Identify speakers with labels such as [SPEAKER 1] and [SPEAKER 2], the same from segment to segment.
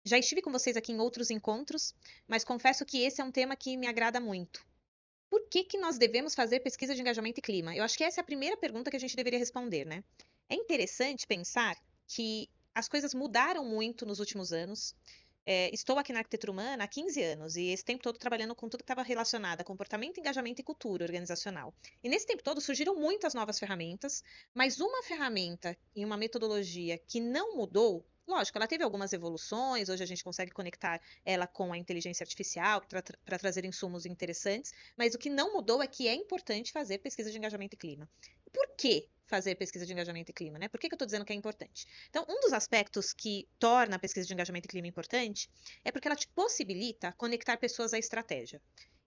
[SPEAKER 1] Já estive com vocês aqui em outros encontros, mas confesso que esse é um tema que me agrada muito. Por que que nós devemos fazer pesquisa de engajamento e clima? Eu acho que essa é a primeira pergunta que a gente deveria responder, né? É interessante pensar que as coisas mudaram muito nos últimos anos. Estou aqui na arquitetura humana há 15 anos e esse tempo todo trabalhando com tudo que estava relacionado a comportamento, engajamento e cultura organizacional. E nesse tempo todo surgiram muitas novas ferramentas, mas uma ferramenta e uma metodologia que não mudou. Lógico, ela teve algumas evoluções, hoje a gente consegue conectar ela com a inteligência artificial para trazer insumos interessantes, mas o que não mudou é que é importante fazer pesquisa de engajamento e clima. E por que fazer pesquisa de engajamento e clima, né? Por que que eu estou dizendo que é importante? Então, um dos aspectos que torna a pesquisa de engajamento e clima importante é porque ela te possibilita conectar pessoas à estratégia.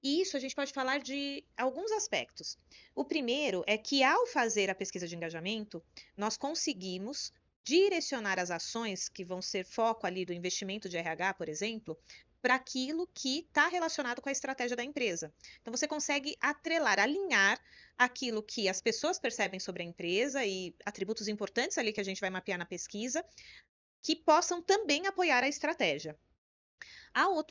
[SPEAKER 1] E isso a gente pode falar de alguns aspectos. O primeiro é que, ao fazer a pesquisa de engajamento, nós conseguimos direcionar as ações que vão ser foco ali do investimento de RH, por exemplo, para aquilo que está relacionado com a estratégia da empresa. Então, você consegue atrelar, alinhar aquilo que as pessoas percebem sobre a empresa e atributos importantes ali que a gente vai mapear na pesquisa, que possam também apoiar a estratégia.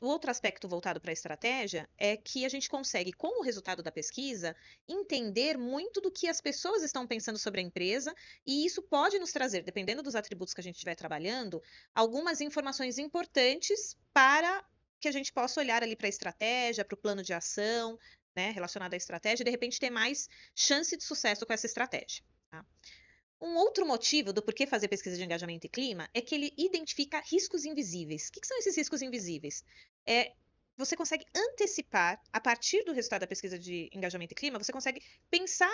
[SPEAKER 1] O outro aspecto voltado para a estratégia é que a gente consegue, com o resultado da pesquisa, entender muito do que as pessoas estão pensando sobre a empresa, e isso pode nos trazer, dependendo dos atributos que a gente estiver trabalhando, algumas informações importantes para que a gente possa olhar ali para a estratégia, para o plano de ação, né, relacionado à estratégia, e de repente ter mais chance de sucesso com essa estratégia. Tá? Um outro motivo do porquê fazer pesquisa de engajamento e clima é que ele identifica riscos invisíveis. O que são esses riscos invisíveis? É, você consegue antecipar, a partir do resultado da pesquisa de engajamento e clima, você consegue pensar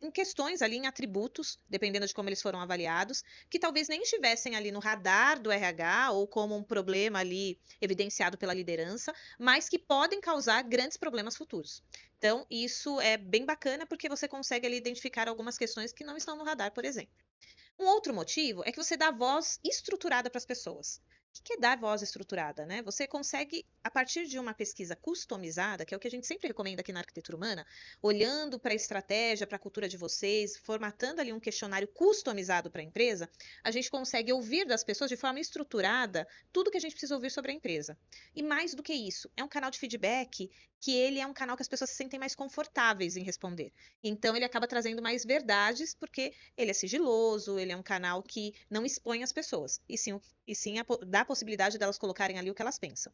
[SPEAKER 1] em questões ali, em atributos, dependendo de como eles foram avaliados, que talvez nem estivessem ali no radar do RH ou como um problema ali evidenciado pela liderança, mas que podem causar grandes problemas futuros. Então, isso é bem bacana porque você consegue ali identificar algumas questões que não estão no radar, por exemplo. Um outro motivo é que você dá voz estruturada para as pessoas. O que é dar voz estruturada, né? Você consegue, a partir de uma pesquisa customizada, que é o que a gente sempre recomenda aqui na arquitetura humana, olhando para a estratégia, para a cultura de vocês, formatando ali um questionário customizado para a empresa, a gente consegue ouvir das pessoas de forma estruturada tudo que a gente precisa ouvir sobre a empresa. E mais do que isso, é um canal de feedback que ele é um canal que as pessoas se sentem mais confortáveis em responder. Então ele acaba trazendo mais verdades, porque ele é sigiloso, ele é um canal que não expõe as pessoas, e sim dá a possibilidade delas colocarem ali o que elas pensam.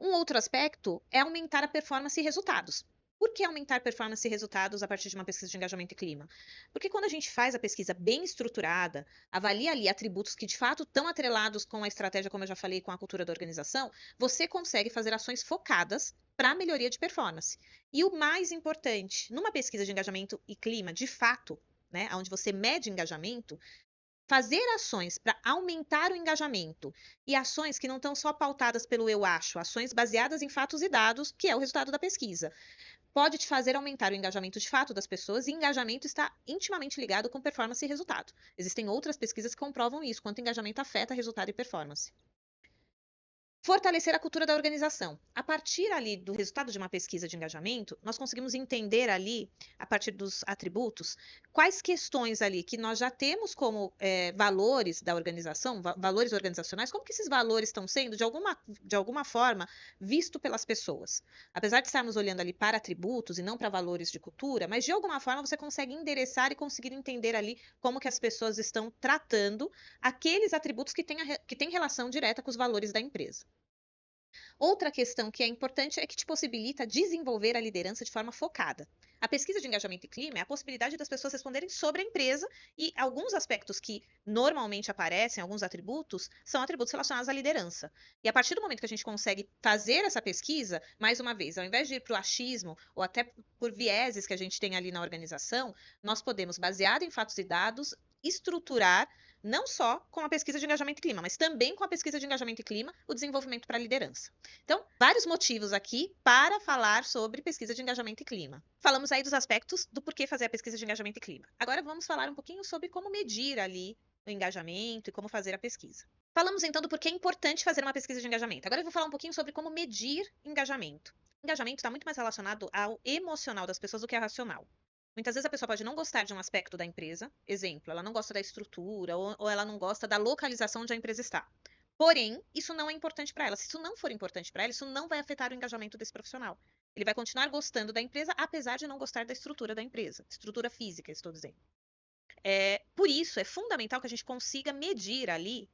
[SPEAKER 1] Um outro aspecto é aumentar a performance e resultados. Por que aumentar performance e resultados a partir de uma pesquisa de engajamento e clima? Porque quando a gente faz a pesquisa bem estruturada, avalia ali atributos que de fato estão atrelados com a estratégia, como eu já falei, com a cultura da organização, você consegue fazer ações focadas para a melhoria de performance. E o mais importante, numa pesquisa de engajamento e clima, de fato, né, onde você mede engajamento, fazer ações para aumentar o engajamento e ações que não estão só pautadas pelo eu acho, ações baseadas em fatos e dados, que é o resultado da pesquisa, pode te fazer aumentar o engajamento de fato das pessoas, e engajamento está intimamente ligado com performance e resultado. Existem outras pesquisas que comprovam isso, quanto engajamento afeta resultado e performance. Fortalecer a cultura da organização. A partir ali do resultado de uma pesquisa de engajamento, nós conseguimos entender ali, a partir dos atributos, quais questões ali que nós já temos como valores da organização, valores organizacionais, como que esses valores estão sendo, de alguma forma, visto pelas pessoas. Apesar de estarmos olhando ali para atributos e não para valores de cultura, mas de alguma forma você consegue endereçar e conseguir entender ali como que as pessoas estão tratando aqueles atributos que têm relação direta com os valores da empresa. Outra questão que é importante é que te possibilita desenvolver a liderança de forma focada. A pesquisa de engajamento e clima é a possibilidade das pessoas responderem sobre a empresa, e alguns aspectos que normalmente aparecem, alguns atributos, são atributos relacionados à liderança. E a partir do momento que a gente consegue fazer essa pesquisa, mais uma vez, ao invés de ir para o achismo ou até por vieses que a gente tem ali na organização, nós podemos, baseado em fatos e dados, estruturar não só com a pesquisa de engajamento e clima, mas também com a pesquisa de engajamento e clima, o desenvolvimento para a liderança. Então, vários motivos aqui para falar sobre pesquisa de engajamento e clima. Falamos aí dos aspectos do porquê fazer a pesquisa de engajamento e clima. Agora vamos falar um pouquinho sobre como medir ali o engajamento e como fazer a pesquisa. Falamos então do porquê é importante fazer uma pesquisa de engajamento. Agora eu vou falar um pouquinho sobre como medir engajamento. Engajamento está muito mais relacionado ao emocional das pessoas do que ao racional. Muitas vezes a pessoa pode não gostar de um aspecto da empresa, exemplo, ela não gosta da estrutura ou ela não gosta da localização onde a empresa está. Porém, isso não é importante para ela. Se isso não for importante para ela, isso não vai afetar o engajamento desse profissional. Ele vai continuar gostando da empresa, apesar de não gostar da estrutura da empresa, estrutura física, estou dizendo. Por isso, é fundamental que a gente consiga medir ali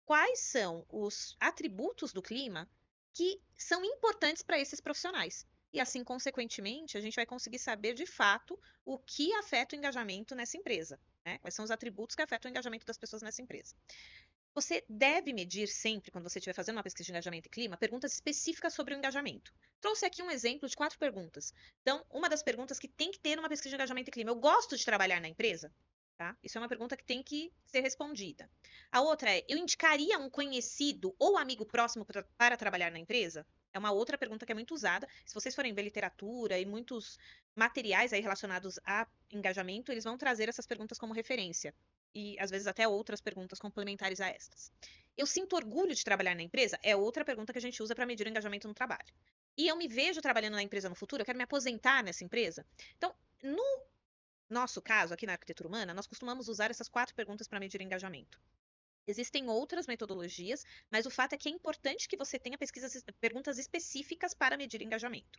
[SPEAKER 1] quais são os atributos do clima que são importantes para esses profissionais. E assim, consequentemente, a gente vai conseguir saber de fato o que afeta o engajamento nessa empresa, né? Quais são os atributos que afetam o engajamento das pessoas nessa empresa. Você deve medir sempre, quando você estiver fazendo uma pesquisa de engajamento e clima, perguntas específicas sobre o engajamento. Trouxe aqui um exemplo de 4 perguntas. Então, uma das perguntas que tem que ter numa pesquisa de engajamento e clima: eu gosto de trabalhar na empresa? Tá? Isso é uma pergunta que tem que ser respondida. A outra é: eu indicaria um conhecido ou amigo próximo para trabalhar na empresa? É uma outra pergunta que é muito usada. Se vocês forem ver literatura e muitos materiais aí relacionados a engajamento, eles vão trazer essas perguntas como referência e às vezes até outras perguntas complementares a estas. Eu sinto orgulho de trabalhar na empresa? É outra pergunta que a gente usa para medir o engajamento no trabalho. E eu me vejo trabalhando na empresa no futuro? Eu quero me aposentar nessa empresa? Então, no nosso caso, aqui na arquitetura humana, nós costumamos usar essas 4 perguntas para medir engajamento. Existem outras metodologias, mas o fato é que é importante que você tenha perguntas específicas para medir engajamento.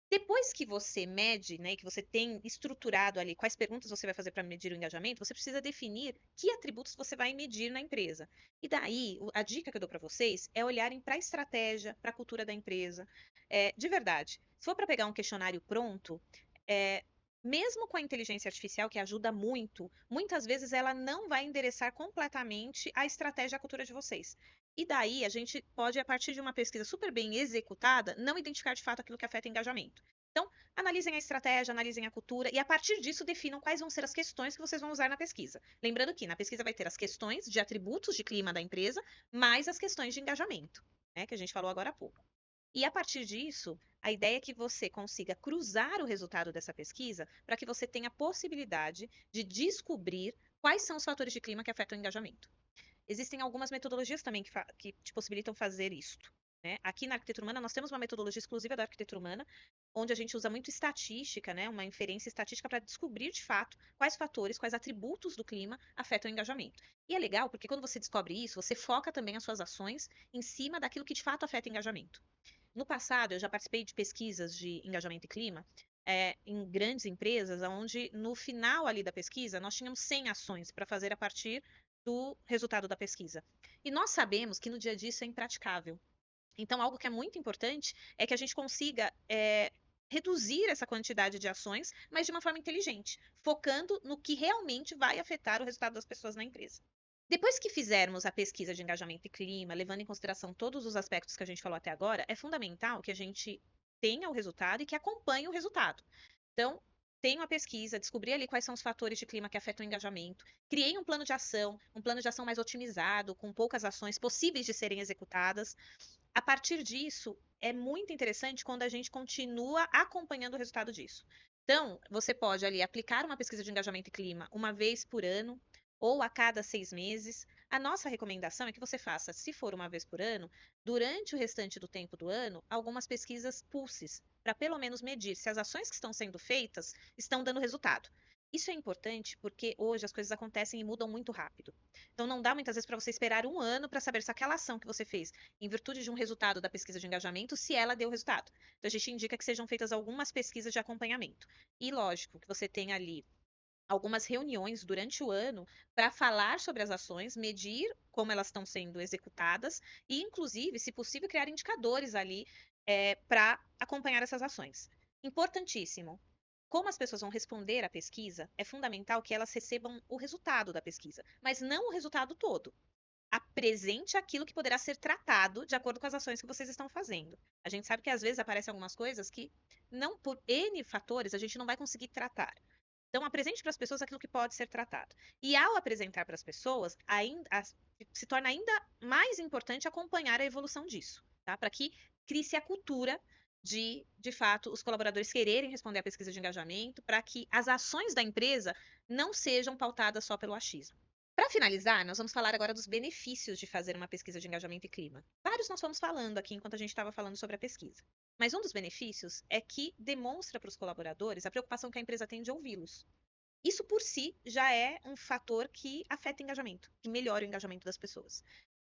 [SPEAKER 1] Depois que você mede, né, que você tem estruturado ali quais perguntas você vai fazer para medir o engajamento, você precisa definir que atributos você vai medir na empresa. E daí, a dica que eu dou para vocês é olharem para a estratégia, para a cultura da empresa. De verdade, se for para pegar um questionário pronto, é, mesmo com a inteligência artificial, que ajuda muito, muitas vezes ela não vai endereçar completamente a estratégia e a cultura de vocês. E daí a gente pode, a partir de uma pesquisa super bem executada, não identificar de fato aquilo que afeta engajamento. Então, analisem a estratégia, analisem a cultura e a partir disso definam quais vão ser as questões que vocês vão usar na pesquisa. Lembrando que na pesquisa vai ter as questões de atributos de clima da empresa, mais as questões de engajamento, né, que a gente falou agora há pouco. E a partir disso, a ideia é que você consiga cruzar o resultado dessa pesquisa para que você tenha a possibilidade de descobrir quais são os fatores de clima que afetam o engajamento. Existem algumas metodologias também que te possibilitam fazer isto. Né? Aqui na arquitetura humana, nós temos uma metodologia exclusiva da arquitetura humana, onde a gente usa muito estatística, né? Uma inferência estatística para descobrir de fato quais fatores, quais atributos do clima afetam o engajamento. E é legal porque quando você descobre isso, você foca também as suas ações em cima daquilo que de fato afeta o engajamento. No passado, eu já participei de pesquisas de engajamento e clima, em grandes empresas, onde no final ali da pesquisa nós tínhamos 100 ações para fazer a partir do resultado da pesquisa. E nós sabemos que no dia a dia isso é impraticável. Então, algo que é muito importante é que a gente consiga reduzir essa quantidade de ações, mas de uma forma inteligente, focando no que realmente vai afetar o resultado das pessoas na empresa. Depois que fizermos a pesquisa de engajamento e clima, levando em consideração todos os aspectos que a gente falou até agora, é fundamental que a gente tenha o resultado e que acompanhe o resultado. Então, tenho a pesquisa, descobri ali quais são os fatores de clima que afetam o engajamento, criei um plano de ação mais otimizado, com poucas ações possíveis de serem executadas. A partir disso, é muito interessante quando a gente continua acompanhando o resultado disso. Então, você pode ali aplicar uma pesquisa de engajamento e clima uma vez por ano ou a cada 6 meses. A nossa recomendação é que você faça, se for uma vez por ano, durante o restante do tempo do ano, algumas pesquisas pulses, para pelo menos medir se as ações que estão sendo feitas estão dando resultado. Isso é importante porque hoje as coisas acontecem e mudam muito rápido. Então, não dá muitas vezes para você esperar um ano para saber se aquela ação que você fez, em virtude de um resultado da pesquisa de engajamento, se ela deu resultado. Então, a gente indica que sejam feitas algumas pesquisas de acompanhamento. E, lógico, que você tenha ali algumas reuniões durante o ano para falar sobre as ações, medir como elas estão sendo executadas e, inclusive, se possível, criar indicadores ali para acompanhar essas ações. Importantíssimo. Como as pessoas vão responder à pesquisa, é fundamental que elas recebam o resultado da pesquisa, mas não o resultado todo. Apresente aquilo que poderá ser tratado de acordo com as ações que vocês estão fazendo. A gente sabe que às vezes aparecem algumas coisas que, não por N fatores, a gente não vai conseguir tratar. Então, apresente para as pessoas aquilo que pode ser tratado. E ao apresentar para as pessoas, se torna ainda mais importante acompanhar a evolução disso, tá? Para que crie-se a cultura de fato, os colaboradores quererem responder à pesquisa de engajamento, para que as ações da empresa não sejam pautadas só pelo achismo. Para finalizar, nós vamos falar agora dos benefícios de fazer uma pesquisa de engajamento e clima. Vários nós fomos falando aqui enquanto a gente estava falando sobre a pesquisa. Mas um dos benefícios é que demonstra para os colaboradores a preocupação que a empresa tem de ouvi-los. Isso por si já é um fator que afeta o engajamento, que melhora o engajamento das pessoas.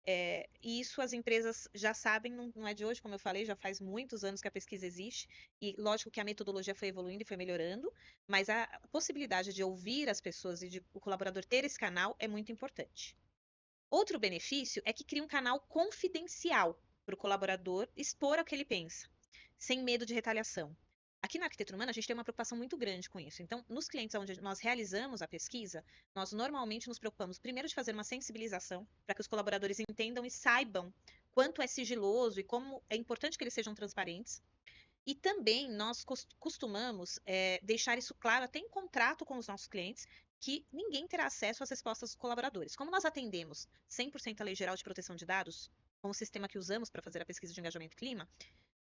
[SPEAKER 1] E isso as empresas já sabem, não é de hoje, como eu falei, já faz muitos anos que a pesquisa existe, e lógico que a metodologia foi evoluindo e foi melhorando, mas a possibilidade de ouvir as pessoas e de o colaborador ter esse canal é muito importante. Outro benefício é que cria um canal confidencial para o colaborador expor o que ele pensa, sem medo de retaliação. Aqui na arquitetura humana, a gente tem uma preocupação muito grande com isso. Então, nos clientes onde nós realizamos a pesquisa, nós normalmente nos preocupamos primeiro de fazer uma sensibilização para que os colaboradores entendam e saibam quanto é sigiloso e como é importante que eles sejam transparentes. E também nós costumamos deixar isso claro até em contrato com os nossos clientes, que ninguém terá acesso às respostas dos colaboradores. Como nós atendemos 100% a Lei Geral de Proteção de Dados, com o sistema que usamos para fazer a pesquisa de engajamento clima,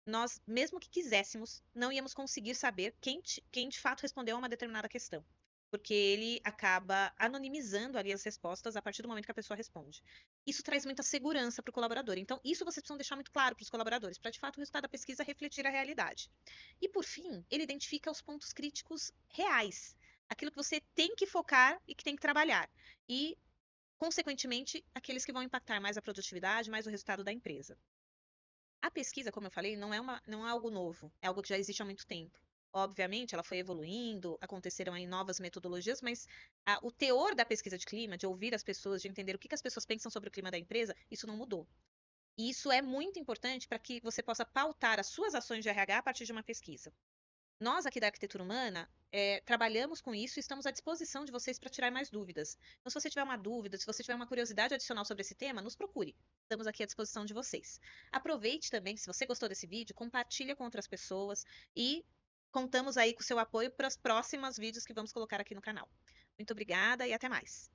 [SPEAKER 1] nós, mesmo que quiséssemos, não íamos conseguir saber quem de fato respondeu a uma determinada questão. Porque ele acaba anonimizando ali as respostas a partir do momento que a pessoa responde. Isso traz muita segurança para o colaborador. Então, isso vocês precisam deixar muito claro para os colaboradores, para de fato o resultado da pesquisa refletir a realidade. E, por fim, ele identifica os pontos críticos reais. Aquilo que você tem que focar e que tem que trabalhar. E, consequentemente, aqueles que vão impactar mais a produtividade, mais o resultado da empresa. A pesquisa, como eu falei, não é algo novo, é algo que já existe há muito tempo. Obviamente, ela foi evoluindo, aconteceram aí novas metodologias, mas o teor da pesquisa de clima, de ouvir as pessoas, de entender o que as pessoas pensam sobre o clima da empresa, isso não mudou. E isso é muito importante para que você possa pautar as suas ações de RH a partir de uma pesquisa. Nós aqui da Arquitetura Humana trabalhamos com isso e estamos à disposição de vocês para tirar mais dúvidas. Então, se você tiver uma dúvida, se você tiver uma curiosidade adicional sobre esse tema, nos procure. Estamos aqui à disposição de vocês. Aproveite também, se você gostou desse vídeo, compartilha com outras pessoas e contamos aí com o seu apoio para os próximos vídeos que vamos colocar aqui no canal. Muito obrigada e até mais.